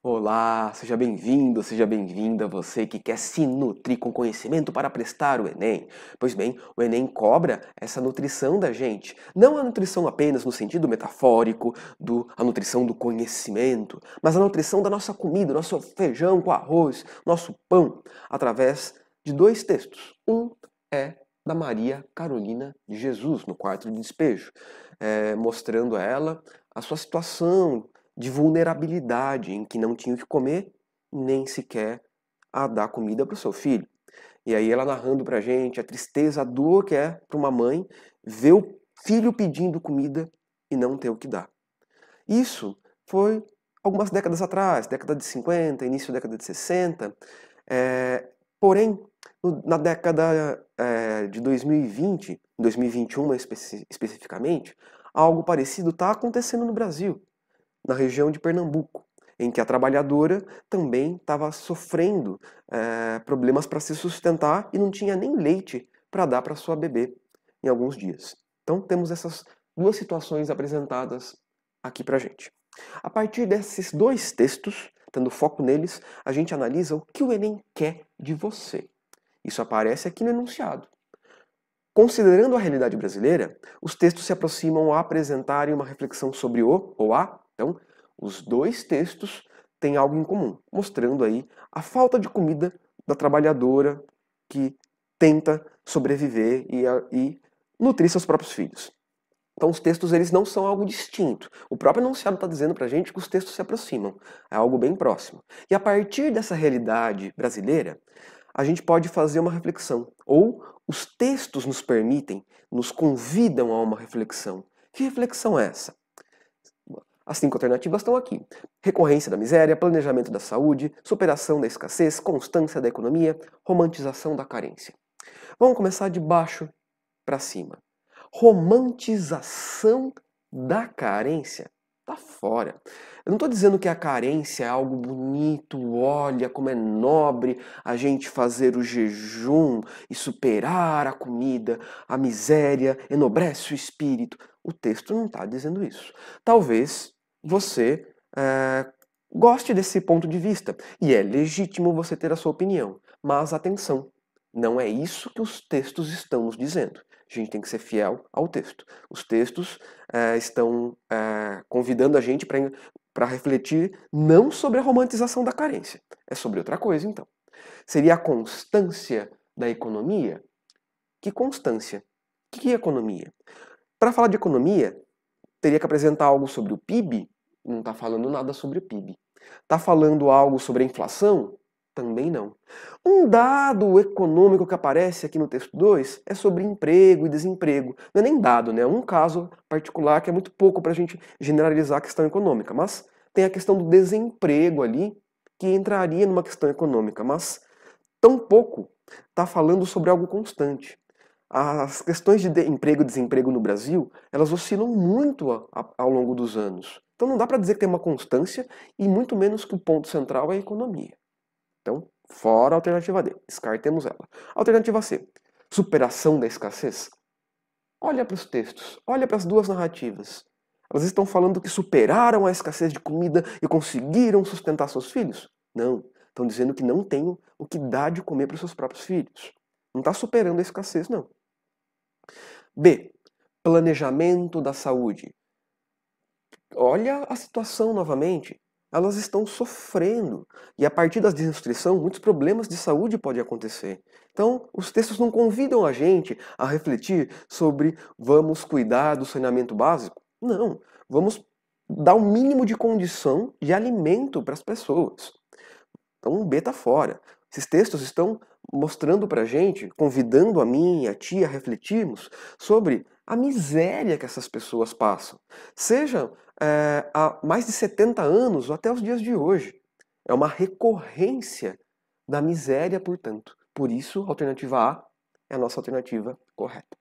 Olá, seja bem-vindo, seja bem-vinda, você que quer se nutrir com conhecimento para prestar o Enem. Pois bem, o Enem cobra essa nutrição da gente. Não a nutrição apenas no sentido metafórico, a nutrição do conhecimento, mas a nutrição da nossa comida, nosso feijão com arroz, nosso pão, através de dois textos. Um é da Maria Carolina de Jesus, no quarto de despejo, mostrando a ela a sua situação de vulnerabilidade, em que não tinha o que comer, nem sequer a dar comida para o seu filho. E aí ela narrando pra gente a tristeza, a dor que é para uma mãe ver o filho pedindo comida e não ter o que dar. Isso foi algumas décadas atrás, década de 50, início da década de 60. Porém, na década de 2020, 2021 especificamente, algo parecido está acontecendo no Brasil, na região de Pernambuco, em que a trabalhadora também estava sofrendo problemas para se sustentar e não tinha nem leite para dar para sua bebê em alguns dias. Então temos essas duas situações apresentadas aqui para a gente. A partir desses dois textos, tendo foco neles, a gente analisa o que o Enem quer de você. Isso aparece aqui no enunciado. Considerando a realidade brasileira, os textos se aproximam a apresentarem uma reflexão sobre o ou a. Então, os dois textos têm algo em comum, mostrando aí a falta de comida da trabalhadora que tenta sobreviver e nutrir seus próprios filhos. Então, os textos eles não são algo distinto. O próprio enunciado está dizendo para a gente que os textos se aproximam. É algo bem próximo. E a partir dessa realidade brasileira, a gente pode fazer uma reflexão. Ou os textos nos permitem, nos convidam a uma reflexão. Que reflexão é essa? As 5 alternativas estão aqui. Recorrência da miséria, planejamento da saúde, superação da escassez, constância da economia, romantização da carência. Vamos começar de baixo para cima. Romantização da carência? Tá fora. Eu não estou dizendo que a carência é algo bonito, olha como é nobre a gente fazer o jejum e superar a comida, a miséria enobrece o espírito. O texto não está dizendo isso. Talvez você goste desse ponto de vista e é legítimo você ter a sua opinião, mas atenção, não é isso que os textos estão nos dizendo. A gente tem que ser fiel ao texto. Os textos estão convidando a gente para refletir não sobre a romantização da carência, é sobre outra coisa, então. Seria a constância da economia? Que constância? O que é economia? Para falar de economia, teria que apresentar algo sobre o PIB? Não está falando nada sobre o PIB. Está falando algo sobre a inflação? Também não. Um dado econômico que aparece aqui no texto 2 é sobre emprego e desemprego. Não é nem dado, né? É um caso particular que é muito pouco para a gente generalizar a questão econômica. Mas tem a questão do desemprego ali, que entraria numa questão econômica. Mas tão pouco está falando sobre algo constante. As questões de emprego e desemprego no Brasil, elas oscilam muito ao longo dos anos. Então não dá para dizer que tem uma constância e muito menos que o ponto central é a economia. Então, fora a alternativa D, descartemos ela. Alternativa C, superação da escassez. Olha para os textos, olha para as duas narrativas. Elas estão falando que superaram a escassez de comida e conseguiram sustentar seus filhos? Não, estão dizendo que não têm o que dar de comer para os seus próprios filhos. Não está superando a escassez, não. B, planejamento da saúde. Olha a situação novamente. Elas estão sofrendo. E a partir da desnutrição, muitos problemas de saúde podem acontecer. Então, os textos não convidam a gente a refletir sobre vamos cuidar do saneamento básico. Não, vamos dar o mínimo de condição de alimento para as pessoas. Então, o B está fora. Esses textos estão mostrando para a gente, convidando a mim e a ti a refletirmos sobre a miséria que essas pessoas passam. Seja há mais de 70 anos ou até os dias de hoje. É uma recorrência da miséria, portanto. Por isso, a alternativa A é a nossa alternativa correta.